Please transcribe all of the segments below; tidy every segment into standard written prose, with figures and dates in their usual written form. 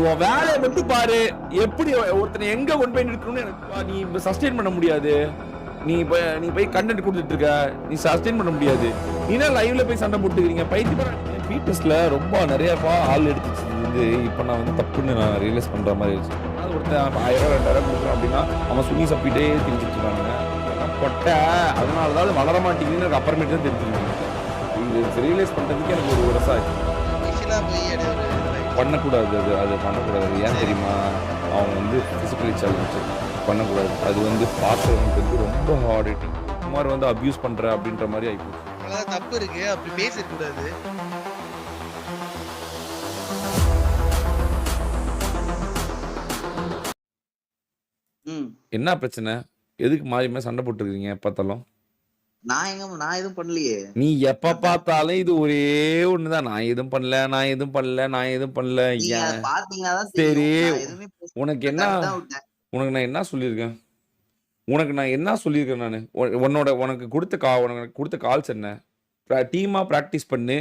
உன் வேலையை மட்டும் பாரு. எப்படி ஒருத்தனை எங்க கொண்டு போய் நிறுத்தணும்னு எனக்கு நீ சஸ்டெயின் பண்ண முடியாது. நீ போய் கண்டென்ட் கொடுத்துட்டு இருக்க, நீ சஸ்டெயின் பண்ண முடியாது. நீனா லைவ்ல போய் சண்டை போட்டுக்கிறீங்க. பைத்தியத்துல ரொம்ப நிறைய ஆள் எடுத்துச்சு. இப்ப நான் வந்து தப்புன்னு நான் ரியலைஸ் பண்ற மாதிரி இருந்துச்சு. ஒருத்தன் 1000 2000 கொடுக்குறான் அப்படின்னா அவன் சுனி சப்பிட்டே தெரிஞ்சுட்டு இருக்காங்க. கொட்டை அதனாலதான் வளர மாட்டேங்குதுன்னு எனக்கு அப்புறமேட்டு தான் தெரிஞ்சுருக்காங்க. இது ரியலைஸ் பண்றதுக்கு எனக்கு ஒரு வருஷம் ஆச்சு. பண்ணக்கூடாது, அது பண்ணக்கூடாது. ஏன் தெரியுமா? அவங்க வந்து பிசிக்கலி சேலஞ்ச் பண்ணக்கூடாது. அது வந்து பார்க்கறவங்களுக்கு வந்து ரொம்ப ஹார்ட் ஹிட்டிங். குமார் வந்து அபியூஸ் பண்ற அப்படின்ற மாதிரி ஆயிப்போச்சு. தப்பு இருக்கு, அப்படி பேசக்கூடாது. என்ன பிரச்சனை? எதுக்கு மாறி மாறி சண்டை போட்டுருக்கீங்க பார்த்தாலும்? நான் எதுவும் பண்ணலையே. நீ எப்ப பார்த்தாலும் இது ஒரே ஒண்ணுதான். நான் எதுவும் பண்ணல. சரி, உனக்கு நான் என்ன சொல்லியிருக்கேன்? நானு உனக்கு கொடுத்த கால்ஸ் என்ன? டீமா பிராக்டிஸ் பண்ணு,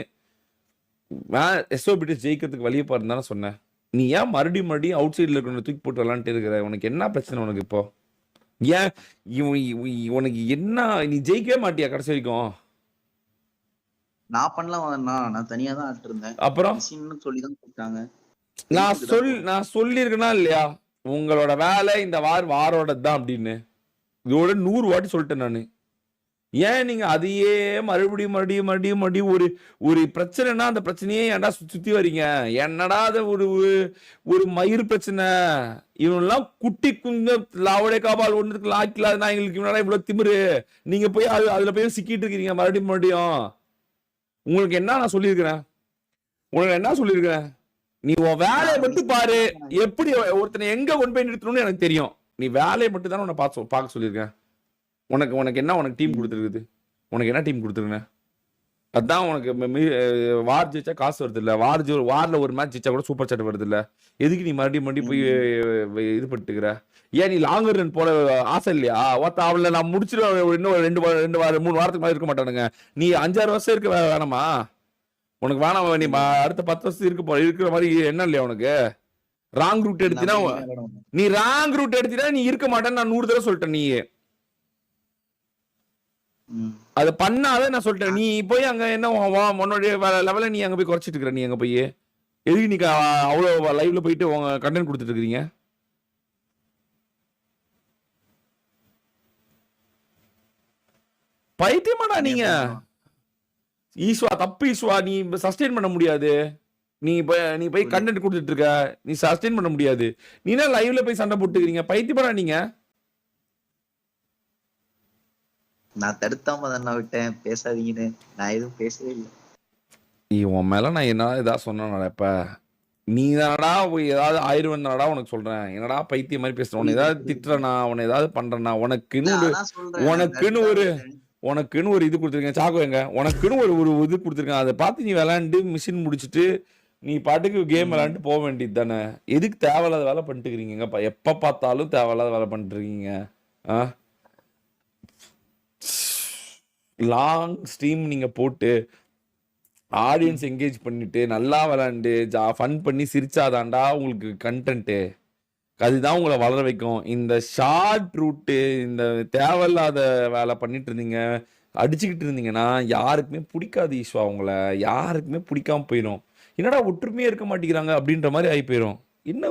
எஸ்ஓபிடி ஜெயிக்கிறதுக்கு வழியை பாருன்னு தானே சொன்னேன். நீ ஏன் மறுபடியும் அவுட் சைட்ல இருக்கிற தூக்கி போட்டு விளாண்டுட்டு இருக்கிற? உனக்கு என்ன பிரச்சனை? உனக்கு இப்போ ஏன் உனக்கு என்ன? நீ ஜெயிக்கவே மாட்டியா கடைசி வரைக்கும்? நான் பண்ணலாம், நான் தனியா தான் ஆட்டு இருந்தேன். அப்புறம் சொல்லிதான் கூப்பிட்டாங்க. நான் சொல்லியிருக்கேனா இல்லையா? உங்களோட வேலை இந்த வாரோட தான் அப்படின்னு இதோட 100 வாட்டி சொல்லிட்டேன் நானு. ஏன் நீங்க அதையே மறுபடியும் ஒரு பிரச்சனைனா அந்த பிரச்சனையே ஏன்டா சுத்தி வரீங்க? என்னடா அது ஒரு மயிர் பிரச்சனை? இவனெல்லாம் குட்டி குஞ்ச லாவடே காபால் ஒண்ணுக்கு லாக்கிலாதுன்னா எங்களுக்கு இவனடா இவ்வளவு திமிரு. நீங்க போய் அதுல போய் சிக்கிட்டு இருக்கீங்க மறுபடியும். உங்களுக்கு என்ன நான் சொல்லியிருக்கிறேன்? நீ உன் வேலையை மட்டும் பாரு. எப்படி ஒருத்தனை எங்க கொண்டு போய் நிறுத்தணும்னு எனக்கு தெரியும். நீ வேலையை மட்டும் தானே உன்னை பார்க்க சொல்லியிருக்கேன். உனக்கு என்ன டீம் கொடுத்துருக்குது? உனக்கு என்ன டீம் கொடுத்துருக்கேன்? அதான் உனக்கு வார் ஜெயிச்சா காசு வருது இல்ல? வார்ல ஒரு மேட்ச் ஜெயிச்சா கூட சூப்பர் சாட் வருது இல்ல? எதுக்கு நீ மறுபடியும் போய் இது பண்ணிட்டுக்கிற? ஏன் நீ லாங்கர் ரன் போல ஆசை இல்லையா? அவளை நான் முடிச்சிருவேன் இன்னும் 2 வாரம் 3 வாரத்துக்கு மாதிரி இருக்க மாட்டானுங்க. நீ 5-6 வருஷம் இருக்க வேணாமா? உனக்கு வேணாம். நீ அடுத்த 10 வருஷம் இருக்கிற மாதிரி என்ன இல்லையா உனக்கு? ராங் ரூட் எடுத்தினா நீ இருக்க மாட்டேன்னு நான் 100 தடவை சொல்லிட்டேன். நீ அதை பண்ணாத நான் சொல்லிட்டேன். நீ போய் அங்க என்ன உன்னோட லெவல நீ அங்க போய் குறைச்சிட்டு இருக்கிற? நீ அங்க போய் எதுக்கு நீ அவ்வளவு லைவ்ல போயிட்டு உங்க கண்டென்ட் கொடுத்துட்டு இருக்கீங்க? பைத்தியமாடா நீங்க. தப்பு ஈஸ்வா. நீ சஸ்டெயின் பண்ண முடியாது. நீ போய் கண்டென்ட் கொடுத்துட்டு இருக்க, நீ சஸ்டெயின் பண்ண முடியாது. நீனா லைவ்ல போய் சண்டை போட்டுக்கிறீங்க. பைத்தியமாடா நீங்க. நான் தடுத்தாம தான் விட்டேன் பேசாதீங்கன்னு. நான் எதுவும் பேசவே இல்லை. உன் மேல நான் என்ன ஏதாவது சொன்னேன்? இப்ப நீ தானடா ஏதாவது ஆயிரம் தானடா உனக்கு சொல்றேன். என்னடா பைத்திய மாதிரி பேசுறேன்? உன்னை ஏதாவது திட்டுறனா, உன்னை ஏதாவது பண்றனா? உனக்குன்னு ஒரு இது கொடுத்துருக்கேன். சாக்குவேங்க உனக்குன்னு ஒரு இது கொடுத்துருக்கேன். அதை பார்த்து நீ விளையாண்டு மிஷின் முடிச்சுட்டு நீ பாட்டுக்கு கேம் விளையாண்டு போக வேண்டியது தானே. எதுக்கு தேவையில்லாத வேலை பண்ணிட்டு இருக்கீங்க? எப்ப பார்த்தாலும் தேவையில்லாத வேலை பண்ணிட்டு இருக்கீங்க. லாங் ஸ்ட்ரீம் நீங்க போட்டு ஆடியன்ஸ் என்கேஜ் பண்ணிட்டு நல்லா விளையாண்டு ஃபன் பண்ணி சிரிச்சாதான்டா உங்களுக்கு கண்டென்ட்டு. அதுதான் உங்களை வளர வைக்கும். இந்த ஷார்ட் ரூட்டு, இந்த தேவையில்லாத வேலை பண்ணிட்டு இருந்தீங்க, அடிச்சுக்கிட்டு இருந்தீங்கன்னா யாருக்குமே பிடிக்காது ஈஸ்வா. உங்களை யாருக்குமே பிடிக்காம போயிடும். என்னடா ஒற்றுமையே இருக்க மாட்டேங்கிறாங்க அப்படின்ற மாதிரி ஆகி போயிடும். என்ன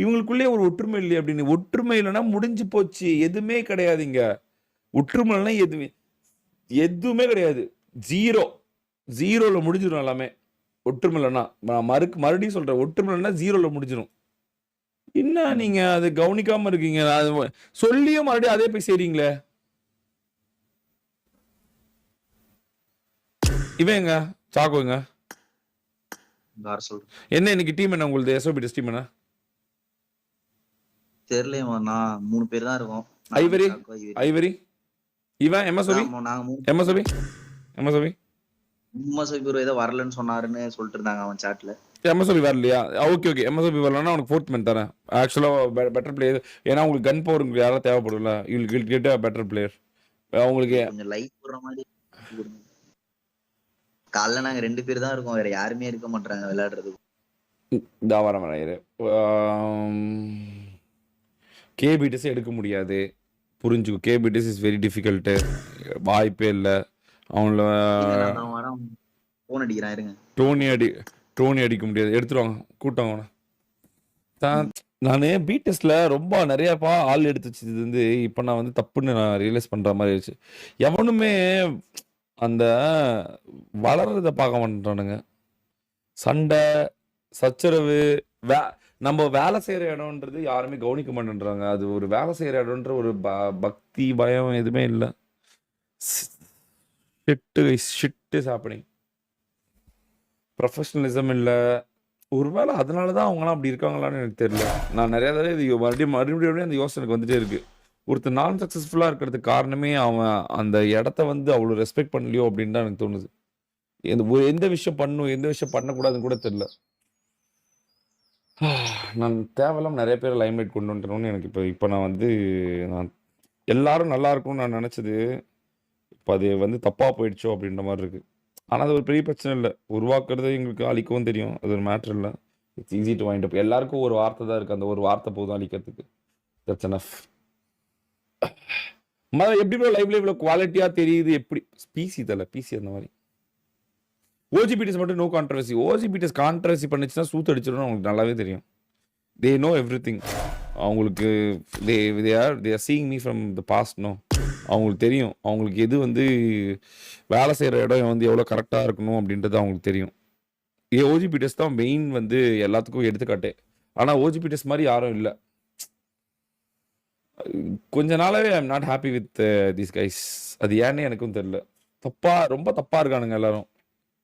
இவங்களுக்குள்ளே ஒரு ஒற்றுமை இல்லையே அப்படின்னு. ஒற்றுமை இல்லைன்னா முடிஞ்சு போச்சு. எதுவுமே கிடையாதுங்க. ஒற்றுமை இல்லைன்னா எதுவுமே கிடையாது. ஜீரோல முடிஞ்சிடும் எல்லாமே. ஒற்றுமை இல்லைன்னா மறுபடியும் சொல்றேன், ஒற்றுமை இல்லைன்னா 0ல முடிஞ்சிடும். என்ன நீங்க அது கவனிக்காம இருக்கீங்க? சொல்லியும் மறுபடியும் அதே போய் செய்றீங்களே. இவங்க சாக்குங்க என்ன இன்னைக்கு டீம் என்ன உங்களுக்கு? எஸ்ஓபி டீம் என்ன தெரியலையா? நான் 3 பேர் தான் இருக்கோம். ஐவரி இவன் எம்எஸ்ஓபி ப்ரோ ஏதோ வரலன்னு சொன்னாருன்னு சொல்லிட்டு இருந்தாங்க அவன் சாட்ல. எம்எஸ்ஓபி வரலையா? ஓகே எம்எஸ்ஓபி வரலன்னா உனக்கு 4th மேன் தரேன். ஆக்சுவலா பெட்டர் பிளேயர். ஏன்னா உங்களுக்கு கன் பவர் உங்களுக்கு யாராவது தேவைப்படும்ல. You will get a better player. உங்களுக்கு கொஞ்சம் லைட் போடுற மாதிரி. காலைல நாங்க 2 பேர் தான் இருக்கோம், வேற யாருமே இருக்க மாட்டாங்க விளையாடுறதுக்கு. இதா வரேன். கேபிடிஎஸ் எடுக்க முடியாது. புரிஞ்சுக்கோ. கேபிடிஎஸ் இஸ் வெரி டிஃபிகல்ட்டு. வாய்ப்பே இல்லை. அவங்கள இல்ல அந்த வாரம் போன் அடிக்கிறான் இருங்க. டோனி அடிக்க முடியாது. எடுத்துருவாங்க. கூட்டம் அவனை. நான் பிடிஎஸ்ல ரொம்ப நிறையப்பா ஆள் எடுத்து வச்சது வந்து இப்போ நான் வந்து தப்புன்னு நான் ரியலைஸ் பண்ற மாதிரி ஆயிடுச்சு. எவனுமே அந்த வளர்றத பார்க்க மாட்டேன்றானுங்க. சண்டை, சச்சரவு, நம்ம வேலை செய்யற இடம்ன்றது யாருமே கவனிக்க மாட்டேன்றாங்க. அது ஒரு வேலை செய்யற இடம்ன்ற ஒரு பக்தி பயம் எதுவுமே இல்லை. Shit is happening. ப்ரொஃபஷனலிசம் இல்லை. ஒருவேளை அதனால தான் அவங்களாம் அப்படி இருக்காங்களான்னு எனக்கு தெரியல. நான் நிறைய தடவை இது மறுபடியும் அந்த யோசனை எனக்கு வந்துட்டே இருக்கு. ஒருத்தர் நான் சக்ஸஸ்ஃபுல்லாக இருக்கிறதுக்கு காரணமே அவன் அந்த இடத்த வந்து அவ்வளோ ரெஸ்பெக்ட் பண்ணலையோ அப்படின்னு தான் எனக்கு தோணுது. எந்த விஷயம் பண்ணணும், எந்த விஷயம் பண்ணக்கூடாதுன்னு கூட தெரியல. நான் தேவையில்லாம நிறைய பேர் லைம்லைட் கொண்டு வந்துட்டணும்னு எனக்கு இப்போ நான் வந்து நான் எல்லாரும் நல்லா இருக்கும்னு நான் நினச்சது இப்போ அது வந்து தப்பாக போயிடுச்சோ அப்படின்ற மாதிரி இருக்கு. ஆனால் அது ஒரு பெரிய பிரச்சனை இல்லை. உருவாக்குறது எங்களுக்கு அழிக்கவும் தெரியும். அது ஒரு மேட்ரு இல்லை. It's easy to wind up. எல்லாருக்கும் ஒரு வார்த்தை தான் இருக்குது. அந்த ஒரு வார்த்தை போதும் அழிக்கிறதுக்கு. That's enough. எப்படி லைவ்ல இவ்வளோ குவாலிட்டியாக தெரியுது? எப்படி பிசி தலை பிசி அந்த மாதிரி. ஓஜிபிடிஎஸ் மட்டும் நோ கான்ட்ரவர்சி. ஓஜிபிடிஎஸ் கான்ட்ரவர்சி பண்ணிச்சுன்னா சூத்து அடிச்சிடணும். அவங்களுக்கு நல்லாவே தெரியும். They know everything. அவங்களுக்கு they are seeing me from the past. No, அவங்களுக்கு தெரியும். அவங்களுக்கு எது வந்து வேலை செய்கிற இடம் வந்து எவ்வளோ கரெக்டாக இருக்கணும் அப்படின்றது அவங்களுக்கு தெரியும். ஓஜிபிடிஎஸ் தான் மெயின் வந்து எல்லாத்துக்கும் எடுத்துக்காட்டே. ஆனால் ஓஜிபிடிஎஸ் மாதிரி யாரும் இல்லை. கொஞ்ச நாளாவே I am not happy with these guys. அது ஏன்னு எனக்கும் தெரியல. ரொம்ப தப்பா இருக்கானுங்க எல்லாரும்.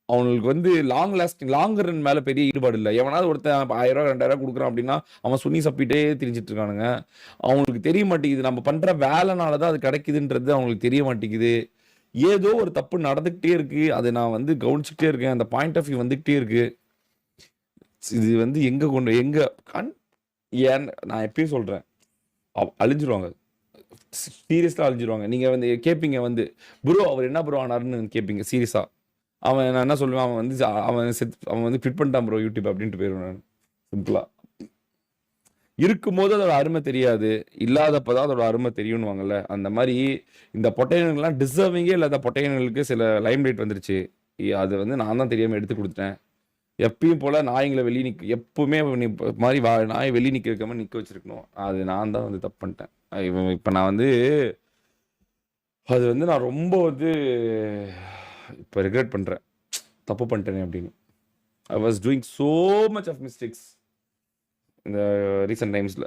அவங்களுக்கு வந்து லாங் ரன் மேல பெரிய ஈடுபாடு இல்லை. எவனாவது ஒருத்தன் 1000 2000 கொடுக்குறான் அப்படின்னா அவன் சுனி சப்பிட்டே திரிஞ்சிட்டு இருக்கானுங்க. அவங்களுக்கு தெரிய மாட்டேங்குது நம்ம பண்ற வேலைனாலதான் அது கிடைக்குதுன்றது அவங்களுக்கு தெரிய மாட்டேங்குது. ஏதோ ஒரு தப்பு நடந்துகிட்டே இருக்கு. அதை நான் வந்து கவனிச்சுட்டே இருக்கேன். அந்த பாயிண்ட் ஆஃப் வியூ வந்துகிட்டே இருக்கு. இது வந்து ஏன் நான் எப்பயும் சொல்றேன், அழிஞ்சிருவாங்க. சீரியஸா அழிஞ்சிருவாங்க. நீங்க வந்து கேட்பீங்க வந்து ப்ரோ அவர் என்ன ப்ரோ ஆனாருன்னு கேட்பீங்க சீரியஸா. நான் என்ன சொல்லுவேன், அவன் வந்து ஃபிட் பண்ணிட்டான் ப்ரோ யூடியூப் அப்படின்ட்டு போயிடுவேன் நான். சிம்பிளா இருக்கும்போது அதோட அருமை தெரியாது, இல்லாதப்பதான் அதோட அருமை தெரியும்னுவாங்கல்ல. அந்த மாதிரி இந்த பொட்டையன்கள்லாம் டிசர்விங்கே இல்லாத பொட்டையன்களுக்கு சில லைம் லைட் வந்துருச்சு. அது வந்து நான் தான் தெரியாம எடுத்து கொடுத்துட்டேன். எப்பயும் போல நாய்ங்களை வெளியே எப்பவுமே மாதிரி நாயை வெளியே நிக்க வைக்காம நிக்க வச்சிருக்கணும். அது நான் தான் வந்து தப்பு பண்ணிட்டேன். இப்ப நான் வந்து அது வந்து நான் ரொம்ப வந்து இப்போ ரெக்ரெட் பண்றேன். தப்பு பண்ணிட்டேனே அப்படின்னு. I was doing so much of mistakes இந்த ரீசெண்ட் டைம்ஸ்ல.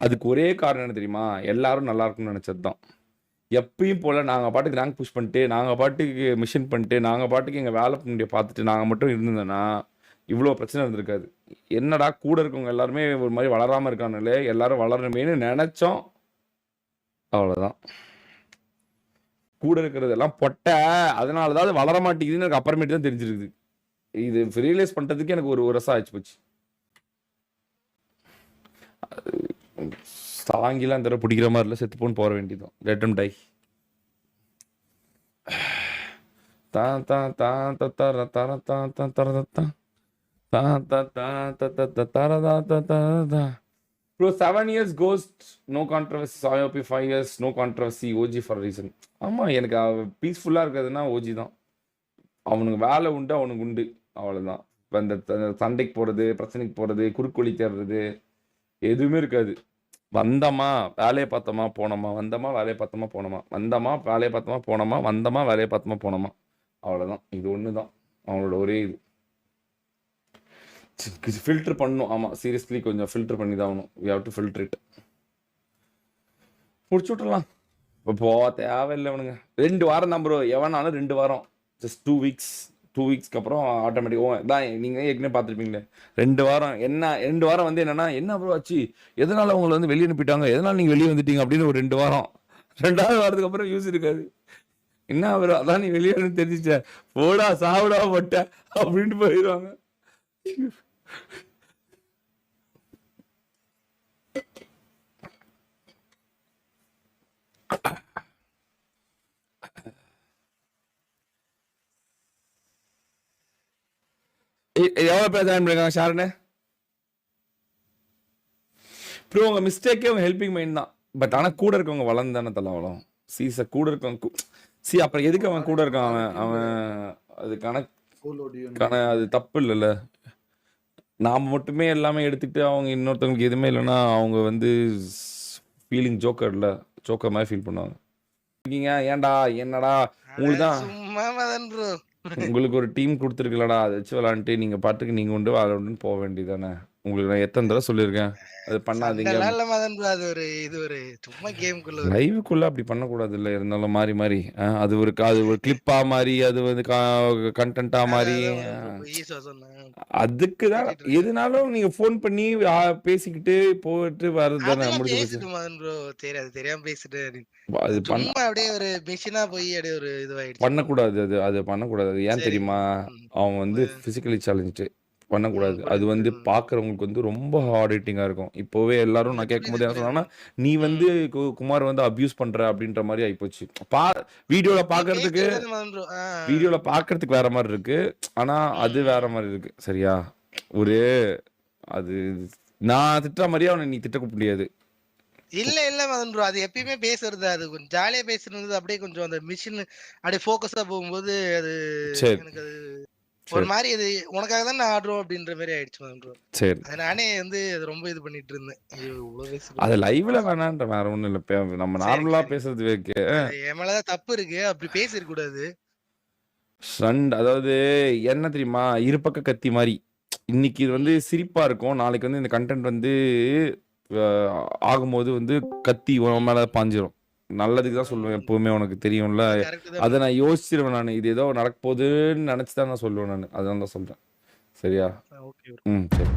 அதுக்கு ஒரே காரணம் என்ன தெரியுமா? எல்லாரும் நல்லா இருக்கும்னு நினைச்சது தான். எப்பயும் போல நாங்கள் பாட்டுக்கு ரேங்க் புஷ் பண்ணிட்டு, நாங்கள் பாட்டுக்கு மிஷன் பண்ணிட்டு, நாங்கள் பாட்டுக்கு எங்கள் வேலை பண்ணிட்டு பார்த்துட்டு நாங்கள் மட்டும் இருந்தோன்னா இவ்வளோ பிரச்சனை இருந்திருக்காது. என்னடா கூட இருக்கவங்க எல்லாருமே ஒரு மாதிரி வளராமல் இருக்கானுங்களே, எல்லாரும் வளரணுமேனு நினைச்சோம். அவ்வளோதான். கூட இருக்கிறதெல்லாம் பொட்டை, அதனால தான் அது வளர மாட்டேங்குதுன்னு எனக்கு அப்புறமேட்டு தான் தெரிஞ்சிருக்குது. இது ரியலைஸ் பண்ணுறதுக்கு எனக்கு ஒரு வருஷம் ஆச்சு போச்சு. சாங்கிலாம் இந்த தடவை பிடிக்கிற மாதிரி இல்லை. செத்து போன்னு போற வேண்டியதும். Let them die. Bro, 7 years Ghost, no controversy. IOP 5 years, no controversy. OG for a reason. ஆமா, எனக்கு பீஸ்ஃபுல்லா இருக்கிறதுனா ஓஜி தான். அவனுக்கு வேலை உண்டு, அவனுக்கு உண்டு, அவ்வளவுதான். அந்த சண்டைக்கு போறது, பிரச்சனைக்கு போறது, குறுக்கொலி தேடுறது எதுவுமே இருக்காது. வந்தமா வேலையை பார்த்தோமா போனோமா, வந்தமா வேலையை பார்த்தோமா போனோமா, வந்தமா வேலையை பார்த்தோமா போனோமா, வந்தமா வேலையை பார்த்தோமா போனோமா, அவ்வளோதான். இது ஒன்று தான் அவங்களோட ஒரே இது. ஃபில்டர் பண்ணணும். ஆமாம், சீரியஸ்லி கொஞ்சம் ஃபில்டர் பண்ணி தான் ஆகணும். We have to filter it. முடிச்சு விட்டுலாம். இப்போ தேவையில்லை அவனுங்க. 2 வாரம் தான் ப்ரோ. எவனாலும் 2 வாரம், ஜஸ்ட் 2 weeks. 2 weeksக்கு அப்புறம் ஆட்டோமேட்டிக் தான். நீங்கள் ஏற்கனவே பார்த்துருப்பீங்களே 2 வாரம். என்ன 2 வாரம் வந்து என்னன்னா, என்ன ப்ரோ ஆச்சு, எதனால உங்களை வந்து வெளியே அனுப்பிட்டாங்க, எதனால நீங்கள் வெளியே வந்துட்டீங்க அப்படின்னு ஒரு 2 வாரம். 2வது வாரத்துக்கு அப்புறம் யூஸ் இருக்காது. என்ன ப்ரோ அதான் நீ வெளியே வந்து தெரிஞ்சிச்ச, போடா சாப்பிடா போட்ட அப்படின்ட்டு போயிடுவாங்க. எவ்வளோ பேர் ஜாயின் பண்ணிருக்காங்க ஷாருன்னு? ப்ரோ உங்க மிஸ்டேக்கே உங்க ஹெல்பிங் மைண்ட் தான். பட் ஆனா கூட இருக்கவங்க வளர்ந்து தானே தலை வளரும். சீச கூட இருக்கவங்க அப்புறம் எதுக்கு அவன் கூட இருக்கான்? அவன் அது அது தப்பு இல்லைல்ல. நாம் மட்டுமே எல்லாமே எடுத்துக்கிட்டு அவங்க இன்னொருத்தவங்களுக்கு எதுவுமே இல்லைன்னா அவங்க வந்து ஃபீலிங் ஜோக்கர் மாதிரி ஃபீல் பண்ணுவாங்க. ஏன்டா என்னடா உங்களுக்கு தான் சும்மா மதன் ப்ரோ. உங்களுக்கு ஒரு டீம் கொடுத்துருக்கலடா, அதை வச்சு விளாண்டுட்டு நீங்க பாட்டுக்கு நீங்க உண்டு விளாண்டுன்னு போக வேண்டியதானே. உங்களுக்கு நான் எத்தனை தடவை சொல்லியிருக்கேன் அது பண்ணாதீங்க. சண்டைலாம் இல்ல மதன் ப்ரோ. இது ஒரு சும்மா கேமுக்குள்ள லைவுக்குள்ள அப்படி பண்ணக்கூடாது இல்லை. இருந்தாலும் மாறி மாறி அது ஒரு கிளிப்பா மாறி அது வந்து கண்டென்ட்டா மாறி ஈஸியா சொன்னேன். அதுக்கு தான் எதுனாலும் நீங்க ஃபோன் பண்ணி பேசிக்கிட்டு போயிட்டு வர்றது தானே முடிஞ்சு போச்சு. பேசிட்டு மதன் ப்ரோ. சரி அது தெரியாம பேசிட்டு அது சும்மா அப்படியே ஒரு மிஷினா போய் அப்படியே ஒரு இதுவாயிடுச்சு. பண்ணக்கூடாது. அது பண்ணக்கூடாது. அது ஏன் தெரியுமா? அவன் வந்து பிசிக்கலி சேலஞ்சு பண்ணக்கூடாது. அது வந்து பாக்குறவங்களுக்கு வந்து ரொம்ப ஹார்ட் ஹிட்டிங்கா இருக்கும். இப்போவே எல்லாரும் நான் கேட்கும்போது என்ன சொன்னாங்கன்னா, நீ வந்து குமார் வந்து அபியூஸ் பண்ற அப்படின்ற மாதிரி ஆயிப்போச்சு. வீடியோல பாக்குறதுக்கு வேற மாதிரி இருக்கு. ஆனா அது வேற மாதிரி இருக்கு. சரியா? அது நான் திட்டுற மாதிரியே அவனை நீ திட்ட முடியாது. இல்ல மதன் ப்ரோ. அது எப்பயுமே பேசுறது அது கொஞ்சம் ஜாலியா பேசுறது. அப்படியே கொஞ்சம் அந்த மிஷின் அப்படியே ஃபோக்கஸா போகும்போது அது எனக்கு அது ஒரு மாதிரி இது உனக்காக தான் நான் ஆடுறோம் அப்படின்ற மாதிரி ஆயிடுச்சு மதன் ப்ரோ. சரி. நானே வந்து அது ரொம்ப இது பண்ணிட்டு இருந்தேன். அது லைவ்ல வேணான்ற வேற ஒண்ணும் இல்ல. நம்ம நார்மலா பேசுறது என் மேலதான் தப்பு இருக்கு. அப்படி பேசிருக்க கூடாது. அதாவது என்ன தெரியுமா, இருபக்க கத்தி மாதிரி. இன்னைக்கு இது வந்து சிரிப்பா இருக்கும், நாளைக்கு வந்து இந்த கண்டென்ட் வந்து ஆகும்போது வந்து கத்தி உன் மேல பாஞ்சிரும். நல்லதுக்கு தான் சொல்லுவேன் எப்பவுமே, உனக்கு தெரியும்ல. அதை நான் யோசிச்சிருவேன். நான் இது ஏதோ நடக்க போகுதுன்னு நினைச்சுதான் நான் சொல்லுவேன். நான் அதனால தான் சொல்றேன். சரியா? சரி.